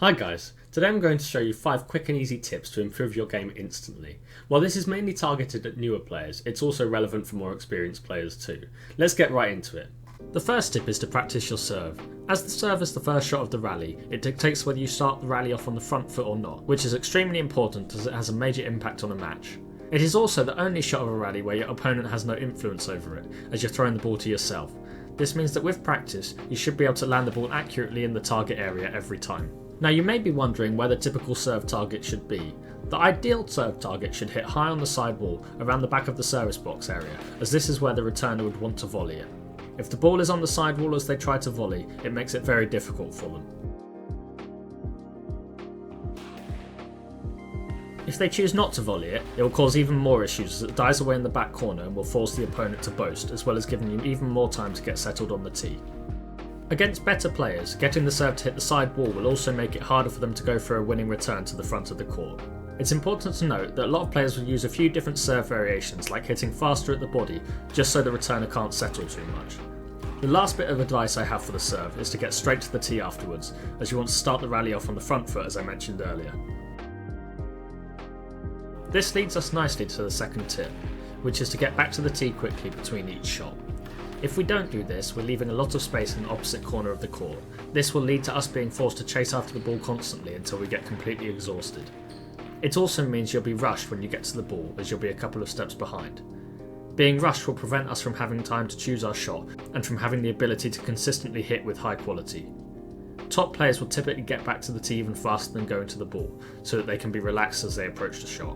Hi guys, today I'm going to show you 5 quick and easy tips to improve your game instantly. While this is mainly targeted at newer players, it's also relevant for more experienced players too. Let's get right into it. The first tip is to practice your serve. As the serve is the first shot of the rally, it dictates whether you start the rally off on the front foot or not, which is extremely important as it has a major impact on a match. It is also the only shot of a rally where your opponent has no influence over it, as you're throwing the ball to yourself. This means that with practice, you should be able to land the ball accurately in the target area every time. Now you may be wondering where the typical serve target should be. The ideal serve target should hit high on the sidewall around the back of the service box area, as this is where the returner would want to volley it. If the ball is on the sidewall as they try to volley, it makes it very difficult for them. If they choose not to volley it, it will cause even more issues as it dies away in the back corner and will force the opponent to boast, as well as giving you even more time to get settled on the tee. Against better players, getting the serve to hit the side wall will also make it harder for them to go for a winning return to the front of the court. It's important to note that a lot of players will use a few different serve variations, like hitting faster at the body, just so the returner can't settle too much. The last bit of advice I have for the serve is to get straight to the tee afterwards, as you want to start the rally off on the front foot as I mentioned earlier. This leads us nicely to the second tip, which is to get back to the tee quickly between each shot. If we don't do this, we're leaving a lot of space in the opposite corner of the court. This will lead to us being forced to chase after the ball constantly until we get completely exhausted. It also means you'll be rushed when you get to the ball, as you'll be a couple of steps behind. Being rushed will prevent us from having time to choose our shot and from having the ability to consistently hit with high quality. Top players will typically get back to the tee even faster than going to the ball, so that they can be relaxed as they approach the shot.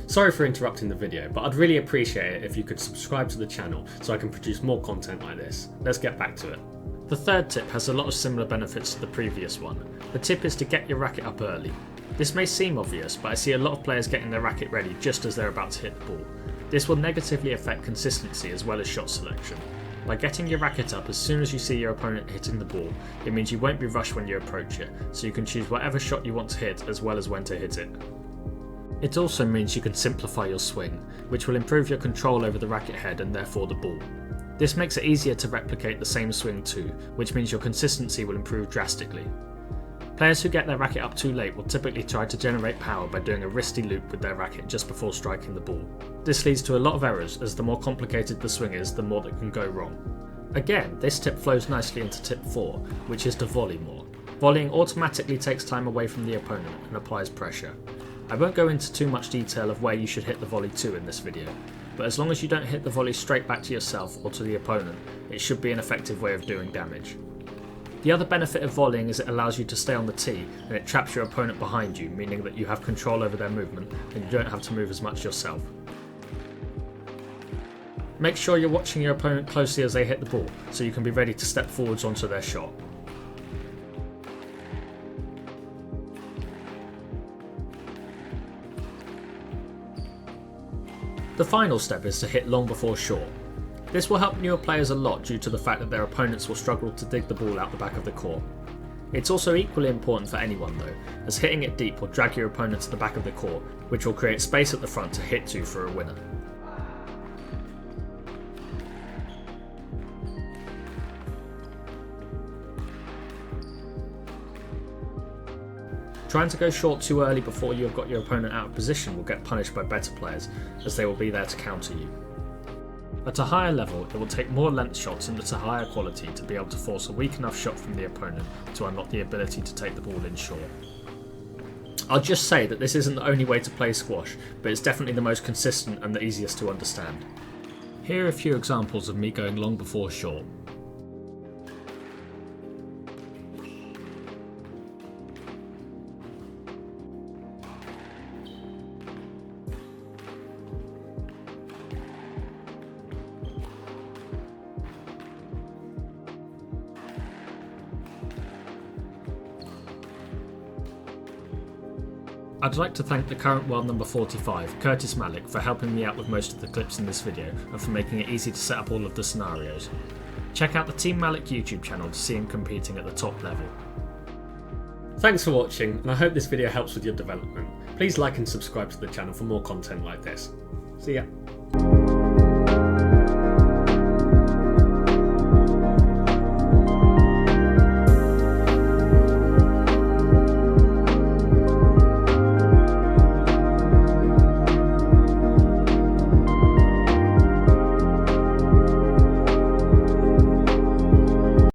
Sorry for interrupting the video, but I'd really appreciate it if you could subscribe to the channel so I can produce more content like this. Let's get back to it. The third tip has a lot of similar benefits to the previous one. The tip is to get your racket up early. This may seem obvious, but I see a lot of players getting their racket ready just as they're about to hit the ball. This will negatively affect consistency as well as shot selection. By getting your racket up as soon as you see your opponent hitting the ball, it means you won't be rushed when you approach it, so you can choose whatever shot you want to hit as well as when to hit it. It also means you can simplify your swing, which will improve your control over the racket head and therefore the ball. This makes it easier to replicate the same swing too, which means your consistency will improve drastically. Players who get their racket up too late will typically try to generate power by doing a wristy loop with their racket just before striking the ball. This leads to a lot of errors, as the more complicated the swing is, the more that can go wrong. Again, this tip flows nicely into tip 4, which is to volley more. Volleying automatically takes time away from the opponent and applies pressure. I won't go into too much detail of where you should hit the volley to in this video, but as long as you don't hit the volley straight back to yourself or to the opponent, it should be an effective way of doing damage. The other benefit of volleying is it allows you to stay on the tee and it traps your opponent behind you, meaning that you have control over their movement and you don't have to move as much yourself. Make sure you're watching your opponent closely as they hit the ball, so you can be ready to step forwards onto their shot. The final step is to hit long before short. This will help newer players a lot due to the fact that their opponents will struggle to dig the ball out the back of the court. It's also equally important for anyone though, as hitting it deep will drag your opponent to the back of the court, which will create space at the front to hit to for a winner. Trying to go short too early before you have got your opponent out of position will get punished by better players, as they will be there to counter you. At a higher level, it will take more length shots and at a higher quality to be able to force a weak enough shot from the opponent to unlock the ability to take the ball in short. I'll just say that this isn't the only way to play squash, but it's definitely the most consistent and the easiest to understand. Here are a few examples of me going long before short. I'd like to thank the current world number 45, Curtis Malik, for helping me out with most of the clips in this video and for making it easy to set up all of the scenarios. Check out the Team Malik YouTube channel to see him competing at the top level. Thanks for watching, and I hope this video helps with your development. Please like and subscribe to the channel for more content like this. See ya.